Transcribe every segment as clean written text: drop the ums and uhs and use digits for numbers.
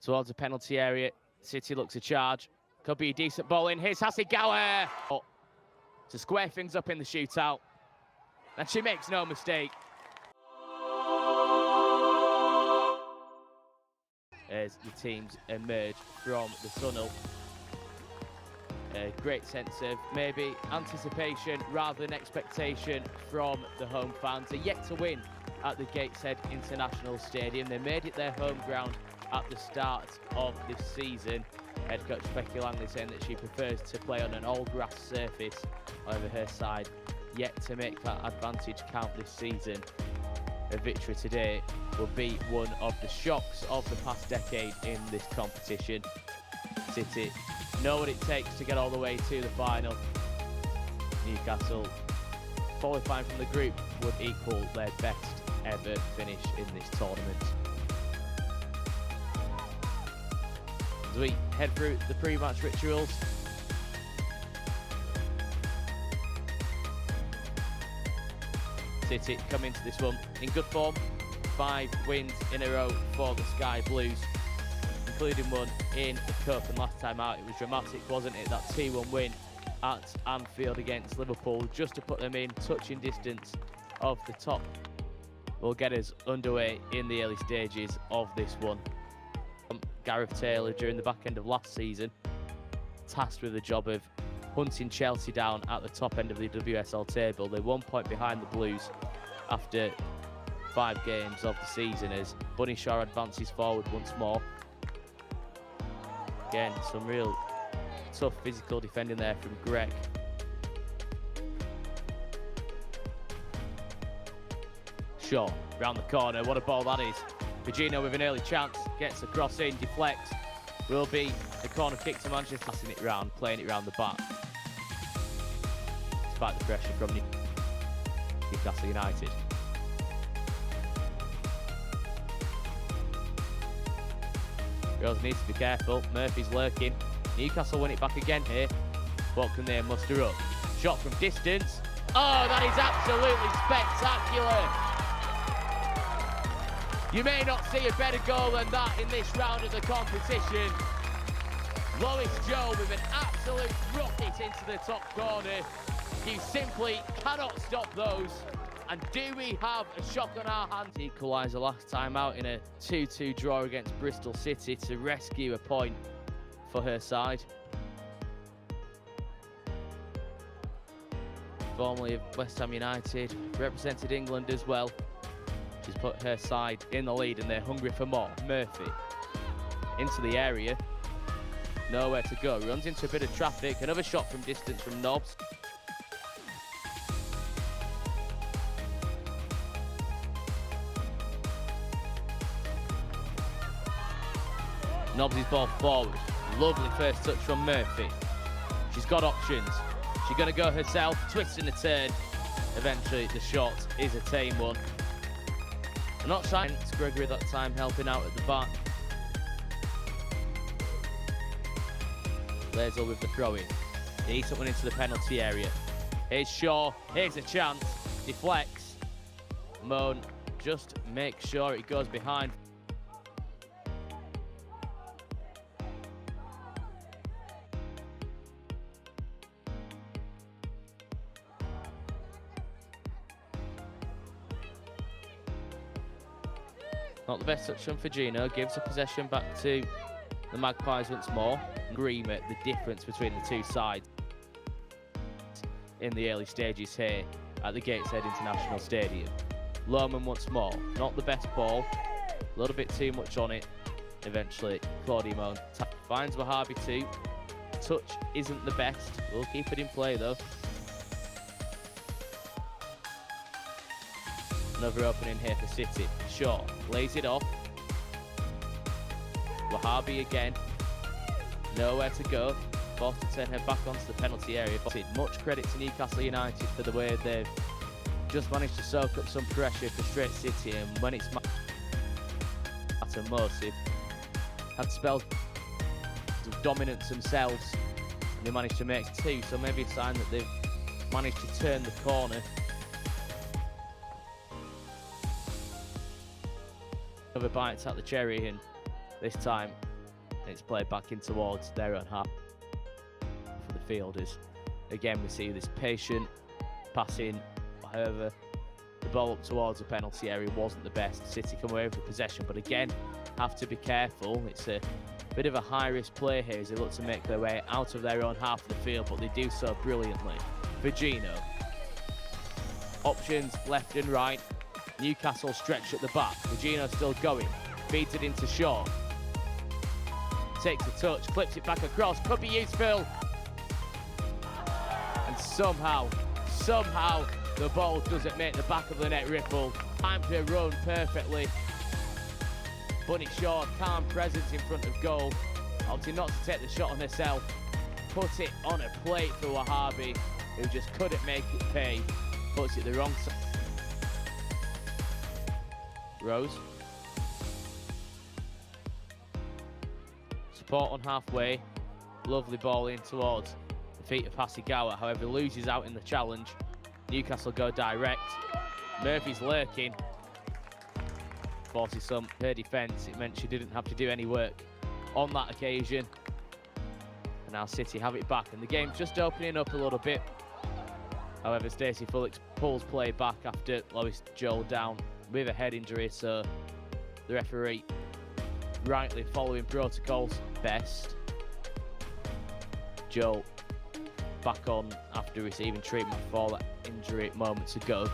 towards the penalty area. City looks to charge. Could be a decent ball in. Here's Hasegawa to square things up in the shootout. And she makes no mistake. As the teams emerge from the tunnel. A great sense of maybe anticipation rather than expectation from the home fans. They're yet to win at the Gateshead International Stadium. They made it their home ground at the start of this season. Head coach Becky Langley saying that she prefers to play on an all-grass surface over her side, yet to make that advantage count this season. A victory today will be one of the shocks of the past decade in this competition. City know what it takes to get all the way to the final. Newcastle, qualifying from the group, would equal their best ever finish in this tournament. As we head through the pre-match rituals, City come into this one in good form. 5 wins in a row for the Sky Blues, including one in the Cup, and last time out it was dramatic, wasn't it? That 2-1 win at Anfield against Liverpool, just to put them in touching distance of the top, will get us underway in the early stages of this one. Gareth Taylor, during the back end of last season, tasked with the job of hunting Chelsea down at the top end of the WSL table. They're 1 point behind the Blues after 5 games of the season as Bunny Shaw advances forward once more. Again, some real tough physical defending there from Greg. Shaw round the corner, what a ball that is. Virginia with an early chance, gets a cross in, deflects. Will be a corner kick to Manchester, passing it round, playing it round the back. Despite the pressure from Newcastle United. Girls needs to be careful, Murphy's lurking. Newcastle win it back again here. What can they muster up? Shot from distance. Oh, that is absolutely spectacular. You may not see a better goal than that in this round of the competition. Lois Joe with an absolute rocket into the top corner. You simply cannot stop those. And do we have a shock on our hands? Equaliser last time out in a 2-2 draw against Bristol City to rescue a point for her side. Formerly of West Ham United, represented England as well. She's put her side in the lead and they're hungry for more. Murphy into the area, nowhere to go, runs into a bit of traffic. Another shot from distance from Nobbs. Nobbs' ball forward, lovely first touch from Murphy. She's got options, she's going to go herself, twisting the turn. Eventually the shot is a tame one. I'm not shy. It's Gregory that time helping out at the back. Lazel with the throw-in. Decent one into the penalty area. Here's Shaw. Here's a chance. Deflects. Moan just makes sure it goes behind. Not the best touch from Fagino, gives the possession back to the Magpies once more. Agreement the difference between the two sides in the early stages here at the Gateshead International Stadium. Lohman once more, not the best ball, a little bit too much on it. Eventually, Claudia Moan finds Wahhabi too. Touch isn't the best, we'll keep it in play though. Another opening here for City. Shaw lays it off. Wahhabi again. Nowhere to go. Forced to turn her back onto the penalty area. Much credit to Newcastle United for the way they've just managed to soak up some pressure for straight City, and when it's matter most, they've had spells of dominance themselves and they managed to make 2, so maybe a sign that they've managed to turn the corner. Another bite at the cherry, and this time It's played back in towards their own half for the fielders. Again, we see this patient passing. However, the ball up towards the penalty area wasn't the best. City come away with the possession, but again, have to be careful. It's a bit of a high-risk play here as they look to make their way out of their own half of the field, but they do so brilliantly. Virgino. Options left and right. Newcastle stretch at the back. Virgino still going. Feeds it into Shaw. Takes a touch, clips it back across. Could be useful. And somehow, the ball doesn't make the back of the net ripple. Time to run perfectly. Bunny Shaw, calm presence in front of goal. Opting not to take the shot on herself. Put it on a plate for Wahhabi, who just couldn't make it pay. Puts it the wrong side. Rose. Support on halfway. Lovely ball in towards the feet of Hasegawa. However, loses out in the challenge. Newcastle go direct. Murphy's lurking. Forces some her defence. It meant she didn't have to do any work on that occasion. And now City have it back, and the game's just opening up a little bit. However, Stacey Fullock pulls play back after Lois Joel down with a head injury, so the referee rightly following protocols best. Joel back on after receiving treatment for that injury moments ago.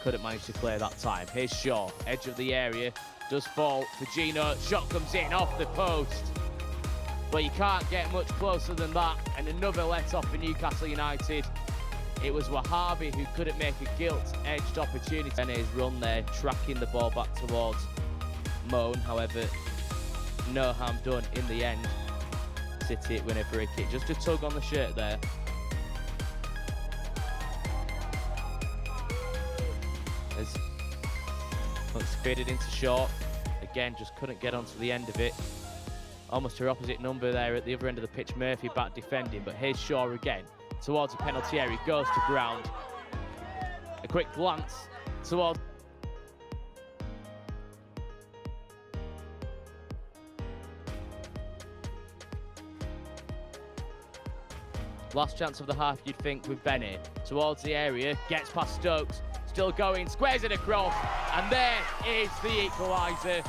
Couldn't manage to clear that time. Here's Shaw, edge of the area, does fall. Virgino, shot comes in off the post. But you can't get much closer than that. And another let-off for Newcastle United. It was Wahhabi who couldn't make a gilt-edged opportunity. And his run there, tracking the ball back towards Moan. However, no harm done in the end. City win a free kick. Just a tug on the shirt there. As looks faded into short. Again, just couldn't get onto the end of it. Almost her opposite number there at the other end of the pitch. Murphy back defending, but here's Shaw again. Towards the penalty area, goes to ground. A quick glance towards. Last chance of the half, you'd think, with Benny. Towards the area, gets past Stokes. Still going, squares it across. And there is the equaliser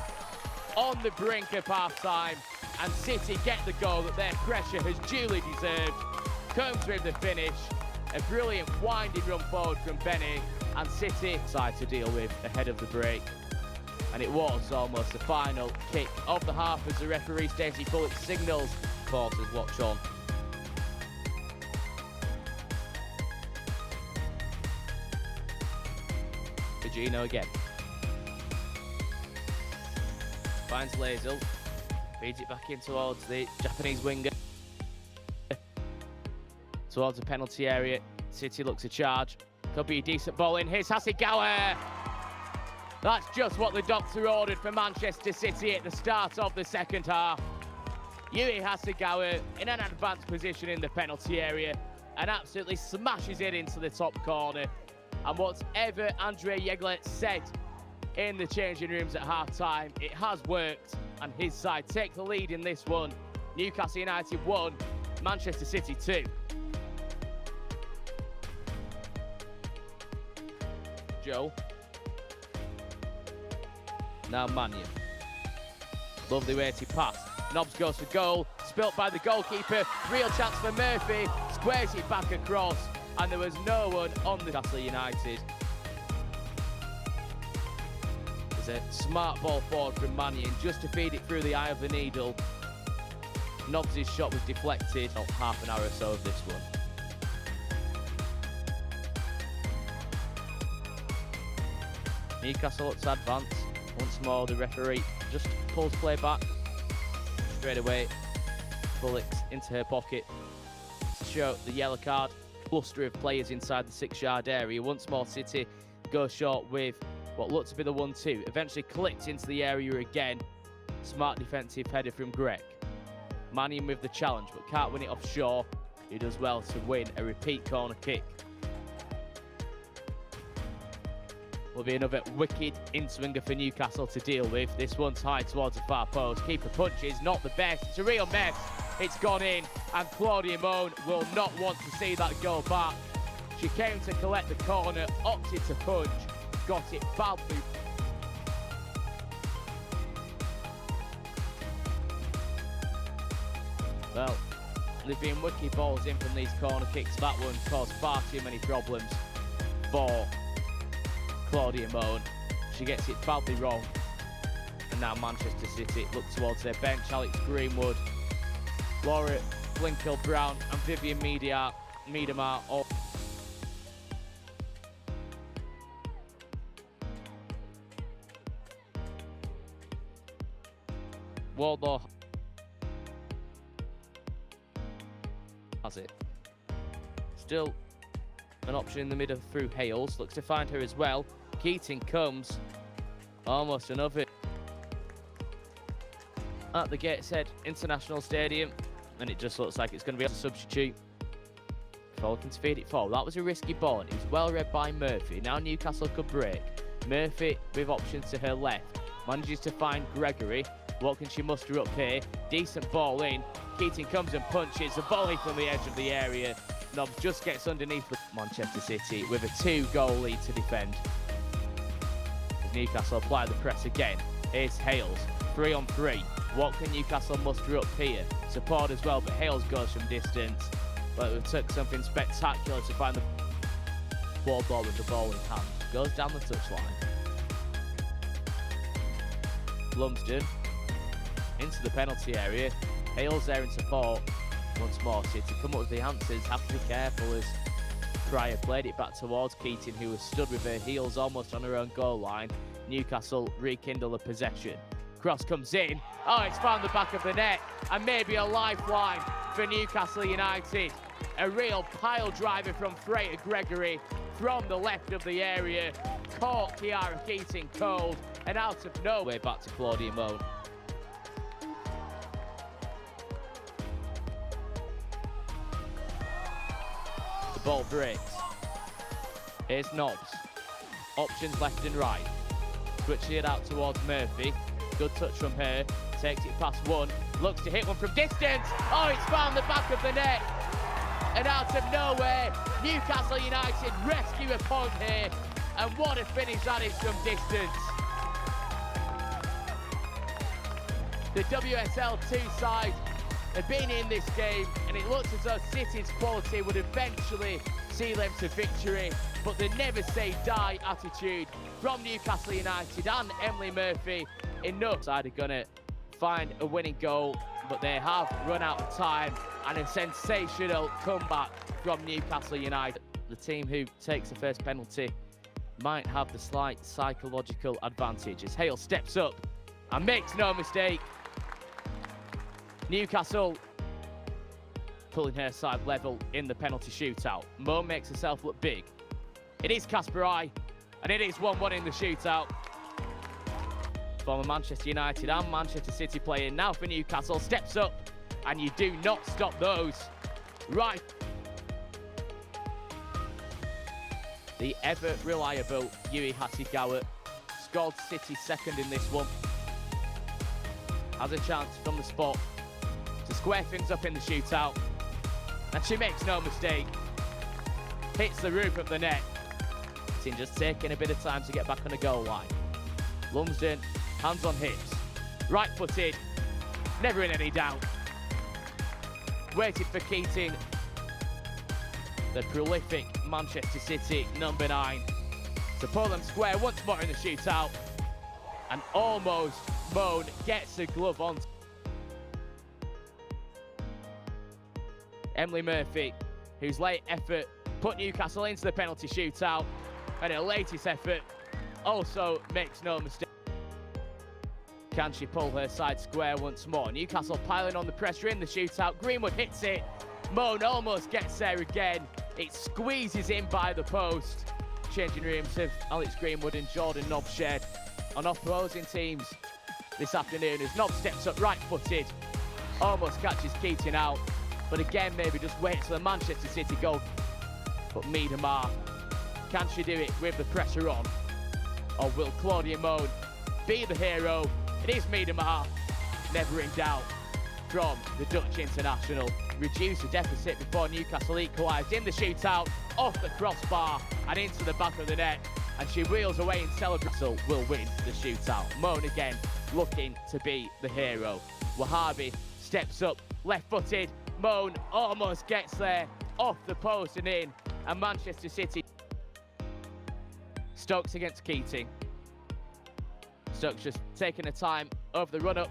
on the brink of half-time. And City get the goal that their pressure has duly deserved. Comes with the finish. A brilliant winding run forward from Benny. And City side to deal with ahead of the break. And it was almost the final kick of the half as the referee, Stacey Fullock, signals. Supporters watch on. Virgino again. Finds Lazel. Feeds it back in towards the Japanese winger. Towards the penalty area. City looks to charge. Could be a decent ball in. Here's Hasegawa. That's just what the doctor ordered for Manchester City at the start of the second half. Yui Hasegawa in an advanced position in the penalty area and absolutely smashes it into the top corner. And whatever Andre Yeglet said in the changing rooms at half-time, it has worked, and his side take the lead in this one. Newcastle United 1, Manchester City 2. Joe. Now Mannion. Lovely weighty pass. Nobbs goes for goal, spilt by the goalkeeper. Real chance for Murphy, squares it back across. And there was no one on the Newcastle United. There's a smart ball forward from Mannion just to feed it through the eye of the needle. Nobbs' shot was deflected. About half an hour or so of this one. Newcastle looks advanced. Once more, the referee just pulls play back. Straight away, Bullock's into her pocket to show the yellow card. Cluster of players inside the 6-yard area. Once more, City go short with what looked to be the 1-2. Eventually clipped into the area again. Smart defensive header from Greg. Mannion with the challenge, but can't win it off Shaw, who does well to win a repeat corner kick. Will be another wicked in-swinger for Newcastle to deal with. This one's high towards the far post. Keeper punches, not the best. It's a real mess. It's gone in, and Claudia Moan will not want to see that go back. She came to collect the corner, opted to punch, got it badly. Well, they've been wicked balls in from these corner kicks. That one caused far too many problems for Claudia Moan. She gets it badly wrong. And now Manchester City look towards their bench. Alex Greenwood, Laura Blinkill-Brown and Vivian Miedemar all Wardlaw has it. Still an option in the middle through Hales. Looks to find her as well. Keating comes. Almost another. At the Gateshead International Stadium. And it just looks like it's going to be a substitute. Falcons feed it forward. That was a risky ball. It was well read by Murphy. Now Newcastle could break. Murphy with options to her left. Manages to find Gregory. What can she muster up here? Decent ball in. Keating comes and punches. The volley from the edge of the area. Nobbs just gets underneath Manchester City with a 2-goal lead to defend. As Newcastle apply the press again. Here's Hales. 3-on-3. What can Newcastle muster up here? Support as well, but Hales goes from distance. But it took something spectacular to find the ball with the ball in hand. Goes down the touchline. Lumsden into the penalty area. Hales there in support. Once more, City come up with the answers. Have to be careful as Pryor played it back towards Keating, who was stood with her heels almost on her own goal line. Newcastle rekindle the possession. Cross comes in. Oh, it's found the back of the net. And maybe a lifeline for Newcastle United. A real pile driver from Freya Gregory from the left of the area. Caught Kiara Keating cold. And out of nowhere back to Claudia Moan. The ball breaks. Here's Nobbs. Options left and right. Switching it out towards Murphy. Good touch from her. Takes it past one. Looks to hit one from distance. Oh, it's found the back of the net. And out of nowhere, Newcastle United rescue a point here. And what a finish that is from distance. The WSL 2 side have been in this game, and it looks as though City's quality would eventually see them to victory. But the never say die attitude from Newcastle United and Emily Murphy. Enough side are going to find a winning goal, but they have run out of time, and a sensational comeback from Newcastle United. The team who takes the first penalty might have the slight psychological advantage as Hale steps up and makes no mistake. Newcastle pulling her side level in the penalty shootout. Mo makes herself look big. It is Casper I, and it is 1-1 in the shootout. Former Manchester United and Manchester City player now for Newcastle steps up, and you do not stop those. Right. The ever reliable Yui Hasegawa scored City second in this one. Has a chance from the spot to square things up in the shootout, and she makes no mistake. Hits the roof of the net. It's just taking a bit of time to get back on the goal line. Lumsden, hands on hips, right-footed, never in any doubt. Waited for Keating, the prolific Manchester City number 9, to pull them square once more in the shootout, and almost Moan gets the glove on. Emily Murphy, whose late effort put Newcastle into the penalty shootout, and her latest effort also makes no mistake. Can she pull her side square once more? Newcastle piling on the pressure in the shootout. Greenwood hits it. Moan almost gets there again. It squeezes in by the post. Changing rooms of Alex Greenwood and Jordan Nobbs shared on opposing teams this afternoon as Nobbs steps up right-footed. Almost catches Keating out. But again, maybe just waits for the Manchester City goal. But Miedemar, can she do it with the pressure on? Or will Claudia Moan be the hero? It is Miedema, never in doubt, from the Dutch international. Reduced the deficit before Newcastle equalised in the shootout, off the crossbar and into the back of the net. And she wheels away and celebrates. Will win the shootout. Moan again looking to be the hero. Wahabi steps up, left-footed. Moan almost gets there, off the post and in. And Manchester City. Stokes against Keating. Stokes just taking the time over the run-up.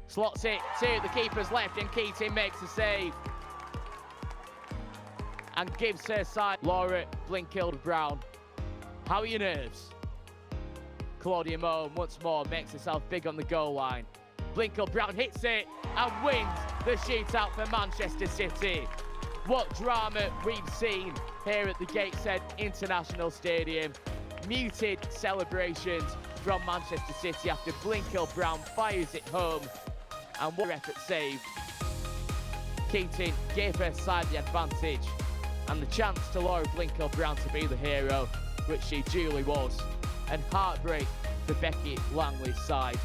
Slots it to the keeper's left and Keating makes a save. And gives her side. Laura Blinkild-Brown. How are your nerves? Claudia Moan once more makes herself big on the goal line. Blinkild-Brown hits it and wins the shootout for Manchester City. What drama we've seen here at the Gateshead International Stadium. Muted celebrations from Manchester City after Blinkild-Brown fires it home. And what effort saved. Keating gave her side the advantage and the chance to Laura Blinkild-Brown to be the hero, which she duly was. And heartbreak for Becky Langley's side.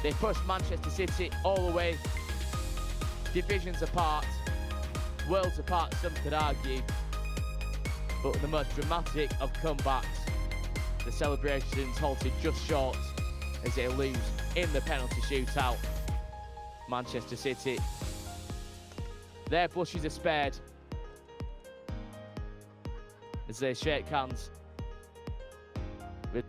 They pushed Manchester City all the way, divisions apart, worlds apart, some could argue. But the most dramatic of comebacks, the celebrations halted just short as they lose in the penalty shootout. Manchester City, their blushes are spared as they shake hands with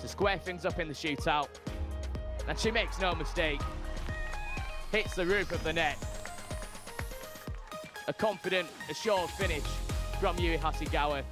to square things up in the shootout. And she makes no mistake. Hits the roof of the net. A confident, assured finish from Yui Hasegawa.